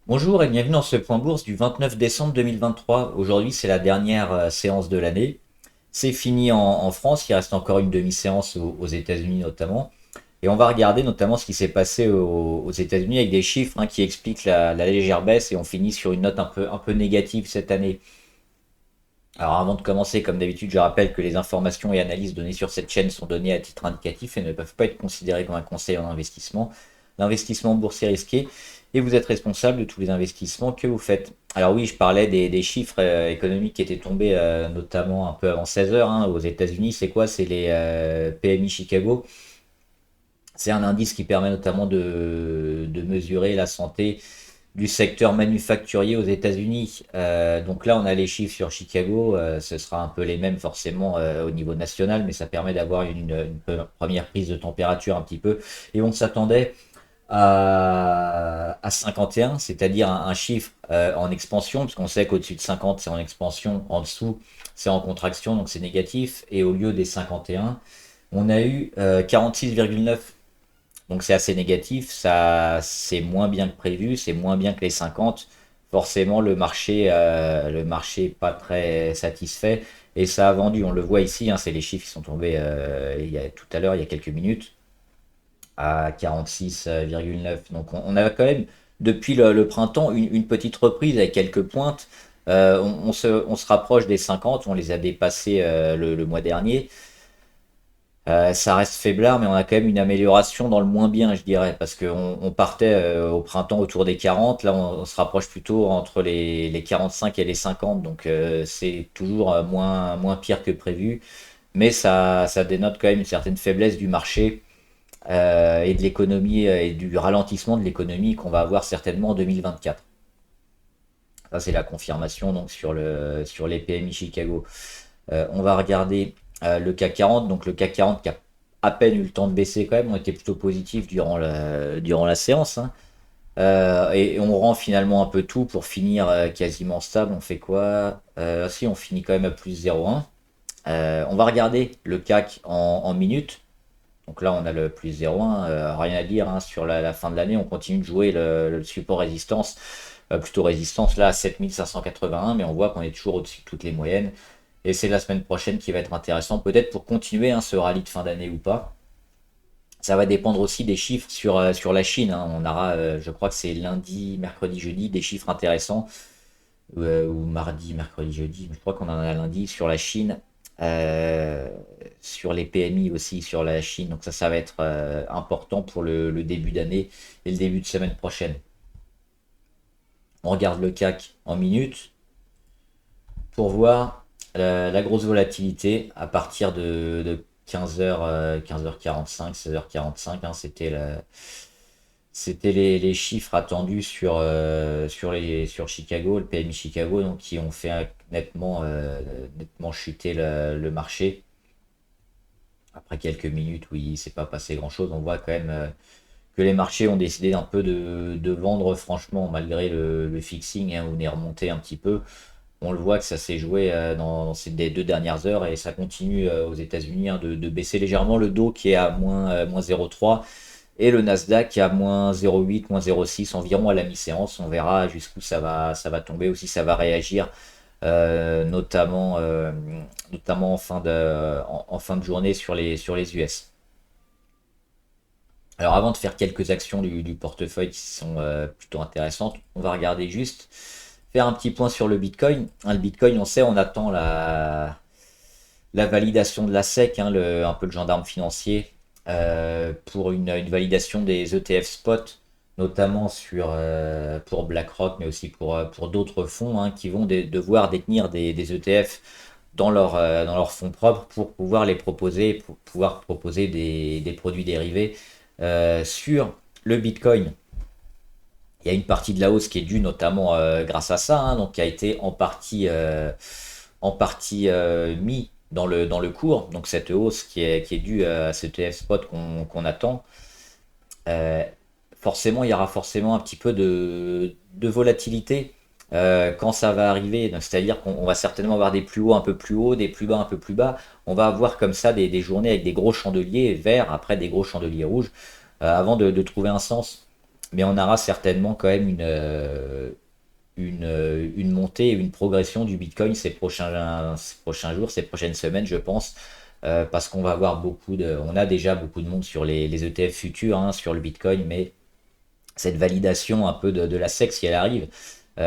Bonjour et bienvenue dans ce point bourse du 29 décembre 2023. Aujourd'hui, c'est la dernière séance de l'année. C'est fini en France, il reste encore une demi-séance aux États-Unis notamment. Et on va regarder notamment ce qui s'est passé aux États-Unis avec des chiffres qui expliquent la légère baisse et on finit sur une note un peu négative cette année. Alors avant de commencer, comme d'habitude, je rappelle que les informations et analyses données sur cette chaîne sont données à titre indicatif et ne peuvent pas être considérées comme un conseil en investissement. L'investissement boursier est risqué et vous êtes responsable de tous les investissements que vous faites. Alors oui, je parlais des chiffres économiques qui étaient tombés notamment un peu avant 16 heures aux États-Unis. C'est quoi? C'est les PMI Chicago. C'est un indice qui permet notamment de mesurer la santé du secteur manufacturier aux États-Unis. Donc là, on a les chiffres sur Chicago. Ce sera un peu les mêmes forcément au niveau national, mais ça permet d'avoir une première prise de température un petit peu. Et on s'attendait à 51, c'est-à-dire un chiffre en expansion, parce qu'on sait qu'au-dessus de 50, c'est en expansion, en dessous, c'est en contraction, donc c'est négatif. Et au lieu des 51, on a eu 46,9. Donc c'est assez négatif, ça c'est moins bien que prévu, c'est moins bien que les 50. Forcément le marché est pas très satisfait et ça a vendu, on le voit ici, c'est les chiffres qui sont tombés tout à l'heure, il y a quelques minutes, à 46,9. Donc on a quand même depuis le printemps une petite reprise avec quelques pointes. On se rapproche des 50, on les a dépassés le mois dernier. Ça reste faiblard, mais on a quand même une amélioration dans le moins bien, je dirais, parce qu'on partait au printemps autour des 40, là on se rapproche plutôt entre les 45 et les 50, donc c'est toujours moins pire que prévu, mais ça dénote quand même une certaine faiblesse du marché et de l'économie et du ralentissement de l'économie qu'on va avoir certainement en 2024. Ça c'est la confirmation donc sur les PMI Chicago. On va regarder le CAC 40. Donc le CAC 40 qui a à peine eu le temps de baisser quand même. On était plutôt positif durant la séance. Et on rend finalement un peu tout pour finir quasiment stable. On fait quoi? Si on finit quand même à plus 0,1. On va regarder le CAC en minutes. Donc là, on a le plus 0,1. Rien à dire sur la fin de l'année. On continue de jouer le support résistance. Plutôt résistance là à 7581. Mais on voit qu'on est toujours au-dessus de toutes les moyennes. Et c'est la semaine prochaine qui va être intéressant, peut-être pour continuer ce rallye de fin d'année ou pas. Ça va dépendre aussi des chiffres sur la Chine. On aura, je crois que c'est lundi, mercredi, jeudi, des chiffres intéressants. Ou mardi, mercredi, jeudi. Je crois qu'on en a lundi sur la Chine. Sur les PMI aussi sur la Chine. Donc ça va être important pour le début d'année et le début de semaine prochaine. On regarde le CAC en minutes pour voir la grosse volatilité à partir de 15h, 15h45, 16h45. C'était les chiffres attendus sur Chicago, le PMI Chicago, donc qui ont fait nettement chuter le marché. Après quelques minutes, oui, il s'est pas passé grand-chose. On voit quand même que les marchés ont décidé un peu de vendre franchement malgré le fixing, où on est remonté un petit peu. On le voit que ça s'est joué dans ces 2 dernières heures et ça continue aux États-Unis de baisser légèrement. Le Dow qui est à moins 0,3 et le Nasdaq qui est à moins 0,8, moins 0,6 environ à la mi-séance. On verra jusqu'où ça va tomber aussi, ça va réagir notamment en fin de journée sur les US. Alors avant de faire quelques actions du portefeuille qui sont plutôt intéressantes, on va regarder juste faire un petit point sur le Bitcoin. Le Bitcoin, on sait, on attend la validation de la SEC, un peu le gendarme financier, pour une validation des ETF spot, notamment pour BlackRock, mais aussi pour d'autres fonds qui vont devoir détenir des ETF dans leurs fonds propres pour pouvoir les proposer, pour pouvoir proposer des produits dérivés sur le Bitcoin. Il y a une partie de la hausse qui est due notamment grâce à ça, donc qui a été en partie mis dans le cours. Donc cette hausse qui est due à ce TF spot qu'on attend. Euh, Forcément, il y aura forcément un petit peu de volatilité quand ça va arriver. Donc, c'est-à-dire qu'on va certainement avoir des plus hauts un peu plus hauts, des plus bas un peu plus bas. On va avoir comme ça des journées avec des gros chandeliers verts, après des gros chandeliers rouges, avant de trouver un sens. mais on aura certainement quand même une montée et une progression du Bitcoin ces prochains jours, ces prochaines semaines, je pense, parce qu'on va avoir on a déjà beaucoup de monde sur les ETF futurs, hein, sur le Bitcoin, mais cette validation un peu de la SEC, si elle arrive,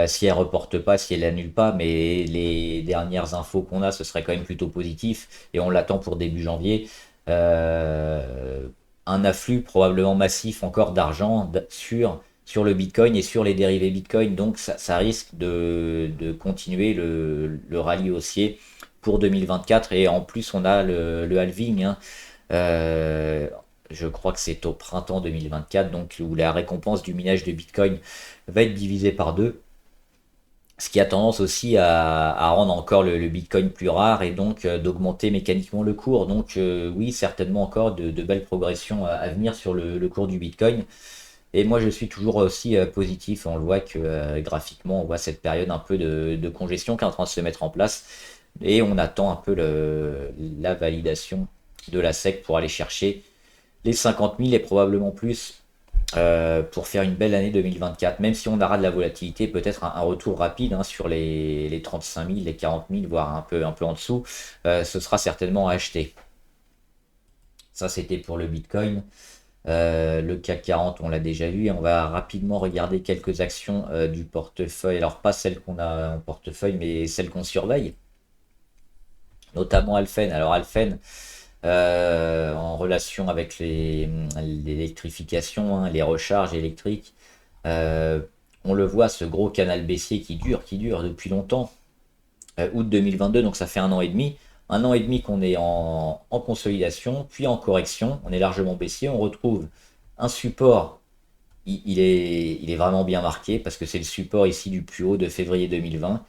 si elle reporte pas, si elle annule pas, mais les dernières infos qu'on a, ce serait quand même plutôt positif, et on l'attend pour début janvier. Euh, un afflux probablement massif encore d'argent sur le Bitcoin et sur les dérivés Bitcoin, donc ça risque de continuer le rallye haussier pour 2024, et en plus on a le halving, hein. Euh, je crois que c'est au printemps 2024, donc où la récompense du minage de Bitcoin va être divisée par deux, ce qui a tendance aussi à rendre encore le Bitcoin plus rare et donc d'augmenter mécaniquement le cours. Donc oui, certainement encore de belles progressions à venir sur le cours du Bitcoin. Et moi, je suis toujours aussi positif. On le voit que graphiquement, on voit cette période un peu de congestion qui est en train de se mettre en place. Et on attend un peu la validation de la SEC pour aller chercher les 50 000 et probablement plus pour faire une belle année 2024. Même si on aura de la volatilité, peut-être un retour rapide, hein, sur les 35 000, les 40 000, voire un peu en dessous, ce sera certainement à acheter. Ça, c'était pour le Bitcoin. Le CAC 40, on l'a déjà vu. Et on va rapidement regarder quelques actions du portefeuille. Alors, pas celles qu'on a en portefeuille, mais celles qu'on surveille. Notamment Alphen. Alors, Alphen, en relation avec l'électrification, hein, les recharges électriques. Euh, on le voit, ce gros canal baissier qui dure depuis longtemps, août 2022, donc ça fait un an et demi qu'on est en consolidation, puis en correction, on est largement baissier, on retrouve un support, il est vraiment bien marqué, parce que c'est le support ici du plus haut de février 2020,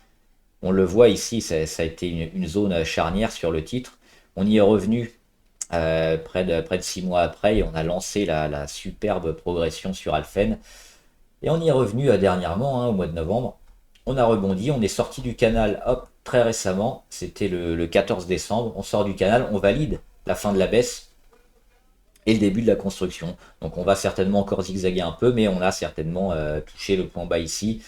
on le voit ici, ça a été une zone charnière sur le titre, on y est revenu près de 6 mois après, et on a lancé la superbe progression sur Alphen. Et on y est revenu dernièrement, hein, au mois de novembre. On a rebondi, on est sorti du canal, hop, très récemment, c'était le 14 décembre. On sort du canal, on valide la fin de la baisse et le début de la construction. Donc on va certainement encore zigzaguer un peu, mais on a certainement touché le point bas ici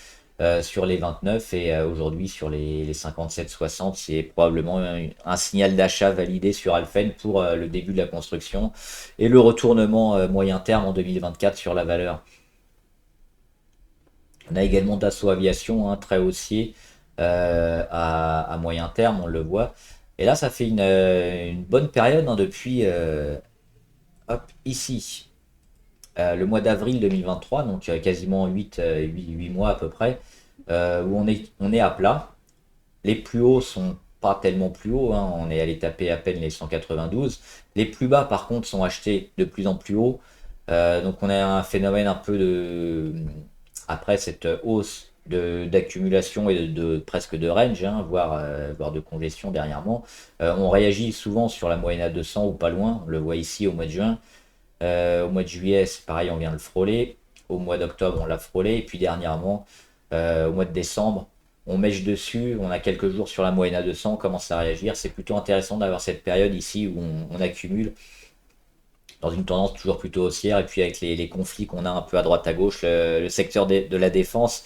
sur les 29 et aujourd'hui sur les 57,60. C'est probablement un signal d'achat validé sur Alphen pour le début de la construction et le retournement moyen terme en 2024 sur la valeur. On a également Dassault Aviation, hein, très haussier à moyen terme, on le voit. Et là, ça fait une bonne période, hein, depuis hop, ici, le mois d'avril 2023, donc quasiment 8 mois à peu près, où on est à plat. Les plus hauts sont pas tellement plus hauts, hein, on est allé taper à peine les 192. Les plus bas, par contre, sont achetés de plus en plus haut. Donc on a un phénomène un peu après cette hausse d'accumulation et presque de range, hein, voire de congestion dernièrement. On réagit souvent sur la moyenne à 200 ou pas loin, on le voit ici au mois de juin. Au mois de juillet, c'est pareil, on vient le frôler. Au mois d'octobre, on l'a frôlé. Et puis dernièrement, au mois de décembre, on mèche dessus. On a quelques jours sur la moyenne à 200, on commence à réagir. C'est plutôt intéressant d'avoir cette période ici où on accumule dans une tendance toujours plutôt haussière. Et puis avec les conflits qu'on a un peu à droite à gauche, le secteur de la défense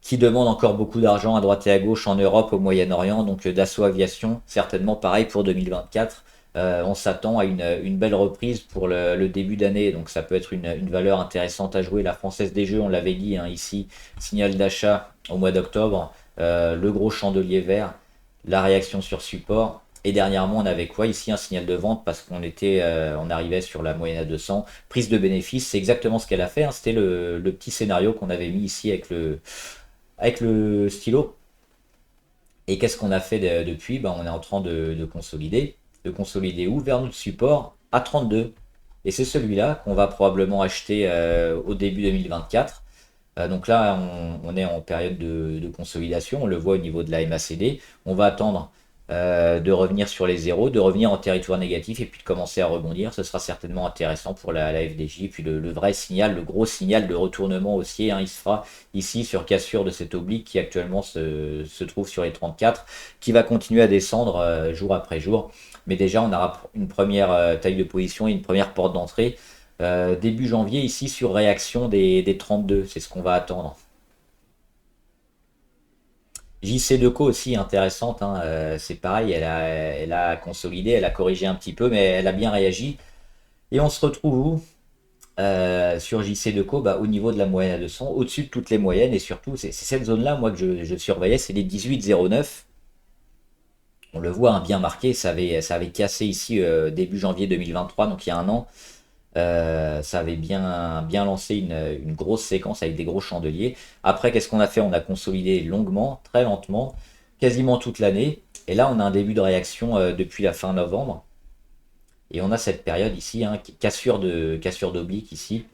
qui demande encore beaucoup d'argent à droite et à gauche en Europe, au Moyen-Orient. Donc Dassault Aviation, certainement pareil pour 2024. On s'attend à une belle reprise pour le début d'année, donc ça peut être une valeur intéressante à jouer. La Française des Jeux, on l'avait dit, hein, ici, signal d'achat au mois d'octobre, le gros chandelier vert, la réaction sur support. Et dernièrement, on avait quoi ici? Un signal de vente parce on arrivait sur la moyenne à 200. Prise de bénéfice, c'est exactement ce qu'elle a fait, hein. C'était le petit scénario qu'on avait mis ici avec le stylo. Et qu'est-ce qu'on a fait depuis? Ben, on est en train de consolider. De consolider où? Vers notre support à 32. Et c'est celui-là qu'on va probablement acheter au début 2024. Donc là, on est en période de consolidation. On le voit au niveau de la MACD. On va attendre de revenir sur les zéros, de revenir en territoire négatif et puis de commencer à rebondir. Ce sera certainement intéressant pour la FDJ. Puis le vrai signal, le gros signal de retournement haussier, hein, il se fera ici sur cassure de cet oblique qui actuellement se trouve sur les 34, qui va continuer à descendre jour après jour. Mais déjà, on aura une première taille de position et une première porte d'entrée début janvier ici sur réaction des 32, c'est ce qu'on va attendre. JC Deco aussi intéressante, hein, c'est pareil, elle a consolidé, elle a corrigé un petit peu, mais elle a bien réagi. Et on se retrouve où? Sur JC Deco, bah, au niveau de la moyenne à 200, au-dessus de toutes les moyennes, et surtout, c'est cette zone-là, moi, que je surveillais, c'est les 18,09. On le voit, hein, bien marqué, ça avait cassé ici début janvier 2023, donc il y a un an. Ça avait bien lancé une grosse séquence avec des gros chandeliers. Après, qu'est-ce qu'on a fait? On a consolidé longuement, très lentement, quasiment toute l'année. Et là, on a un début de réaction depuis la fin novembre. Et on a cette période ici, hein, cassure d'oblique ici,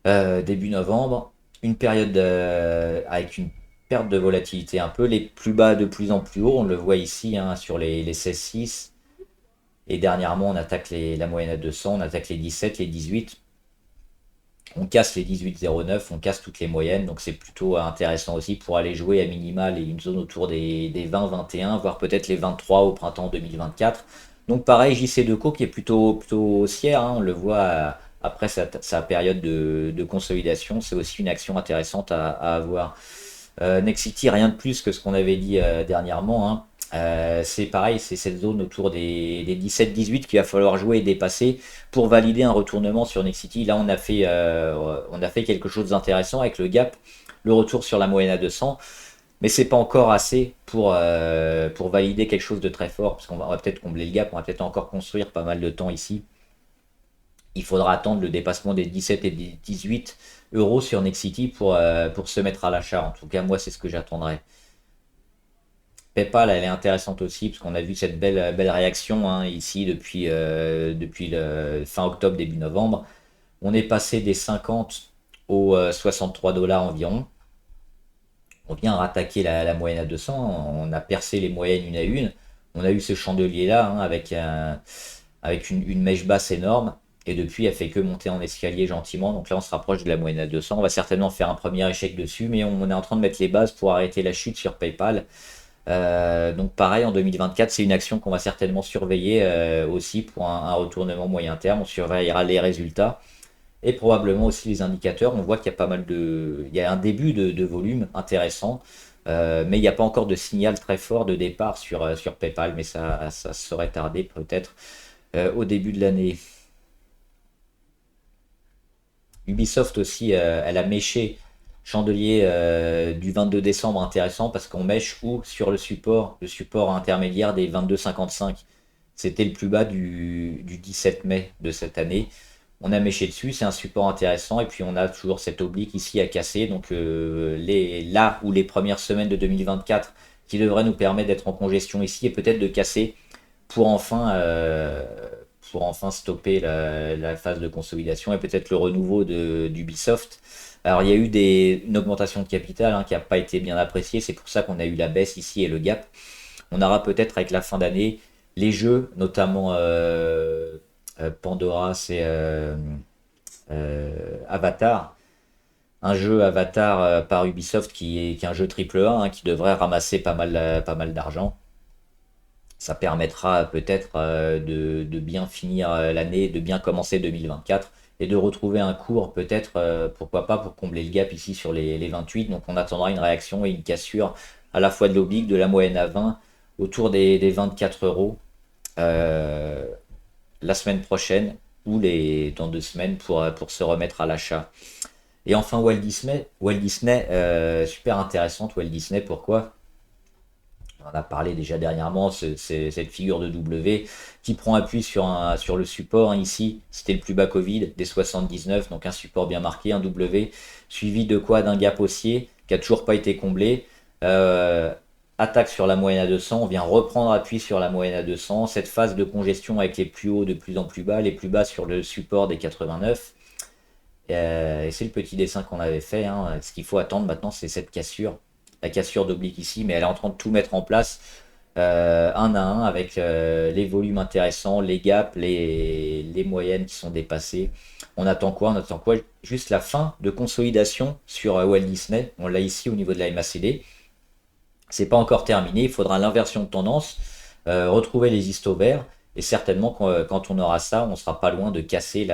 début novembre. Une période avec une perte de volatilité un peu, les plus bas de plus en plus haut. On le voit ici, hein, sur les 16,6. Et dernièrement, on attaque la moyenne à 200, on attaque les 17, les 18. On casse les 18,09, on casse toutes les moyennes. Donc c'est plutôt intéressant aussi pour aller jouer à minimal et une zone autour des 20, 21, voire peut-être les 23 au printemps 2024. Donc pareil, JC Deco qui est plutôt haussière, hein, on le voit après sa période de consolidation. C'est aussi une action intéressante à avoir. Nexity, rien de plus que ce qu'on avait dit dernièrement, hein. C'est pareil, c'est cette zone autour des 17-18 qu'il va falloir jouer et dépasser pour valider un retournement sur Nexity. Là, on a fait quelque chose d'intéressant avec le gap, le retour sur la moyenne à 200, mais c'est pas encore assez pour valider quelque chose de très fort, parce qu'on va peut-être combler le gap, on va peut-être encore construire pas mal de temps ici. Il faudra attendre le dépassement des 17 et des 18 euros sur Nexity pour se mettre à l'achat. En tout cas, moi, c'est ce que j'attendrai. PayPal, elle est intéressante aussi, parce qu'on a vu cette belle réaction, hein, ici depuis le fin octobre, début novembre. On est passé des 50 aux 63 dollars environ. On vient rattaquer la moyenne à 200. On a percé les moyennes une à une. On a eu ce chandelier-là, hein, avec une mèche basse énorme. Et depuis, elle fait que monter en escalier gentiment. Donc là, on se rapproche de la moyenne à 200. On va certainement faire un premier échec dessus, mais on est en train de mettre les bases pour arrêter la chute sur PayPal. Donc pareil, en 2024, c'est une action qu'on va certainement surveiller aussi pour un retournement moyen terme. On surveillera les résultats et probablement aussi les indicateurs. On voit qu'il y a pas mal il y a un début de volume intéressant, mais il n'y a pas encore de signal très fort de départ sur PayPal, mais ça serait tardé peut-être au début de l'année. Ubisoft aussi, elle a méché chandelier du 22 décembre intéressant parce qu'on mèche où sur le support intermédiaire des 22,55. C'était le plus bas du 17 mai de cette année. On a méché dessus, c'est un support intéressant et puis on a toujours cette oblique ici à casser. Donc là où les premières semaines de 2024 qui devraient nous permettre d'être en congestion ici et peut-être de casser pour enfin, euh, pour enfin stopper la phase de consolidation et peut-être le renouveau d'Ubisoft. Alors il y a eu une augmentation de capital, hein, qui n'a pas été bien appréciée, c'est pour ça qu'on a eu la baisse ici et le gap. On aura peut-être avec la fin d'année les jeux, notamment Pandora, c'est Avatar. Un jeu Avatar par Ubisoft qui est un jeu triple A, hein, qui devrait ramasser pas mal d'argent. Ça permettra peut-être de bien finir l'année, de bien commencer 2024 et de retrouver un cours peut-être, pourquoi pas, pour combler le gap ici sur les 28. Donc on attendra une réaction et une cassure à la fois de l'oblique, de la moyenne à 20, autour des 24 euros la semaine prochaine ou dans 2 semaines pour se remettre à l'achat. Et enfin Walt Disney, super intéressante Walt Disney, pourquoi? On en a parlé déjà dernièrement, c'est cette figure de W qui prend appui sur le support, hein, ici. C'était le plus bas Covid des 79, donc un support bien marqué, un W, suivi de quoi? D'un gap haussier qui a toujours pas été comblé. Euh, Attaque sur la moyenne à 200, on vient reprendre appui sur la moyenne à 200. Cette phase de congestion avec les plus hauts de plus en plus bas, les plus bas sur le support des 89. Et c'est le petit dessin qu'on avait fait, hein. Ce qu'il faut attendre maintenant, c'est cette cassure, la cassure d'oblique ici, mais elle est en train de tout mettre en place un à un avec les volumes intéressants, les gaps, les moyennes qui sont dépassées. On attend quoi? On attend quoi? Juste la fin de consolidation sur Walt Disney. On l'a ici au niveau de la MACD. C'est pas encore terminé, il faudra l'inversion de tendance, retrouver les histos verts Et certainement, quand on aura ça, on sera pas loin de casser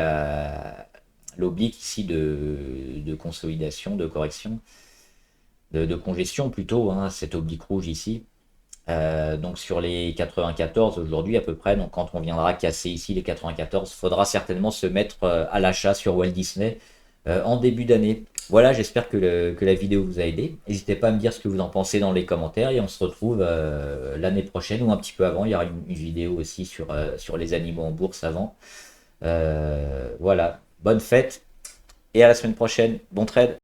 l'oblique ici de consolidation, de correction, de congestion plutôt, hein, cette oblique rouge ici. Donc sur les 94 aujourd'hui à peu près, donc quand on viendra casser ici les 94, il faudra certainement se mettre à l'achat sur Walt Disney en début d'année. Voilà, j'espère que la vidéo vous a aidé. N'hésitez pas à me dire ce que vous en pensez dans les commentaires et on se retrouve l'année prochaine ou un petit peu avant. Il y aura une vidéo aussi sur les animaux en bourse avant. Voilà, bonne fête et à la semaine prochaine. Bon trade!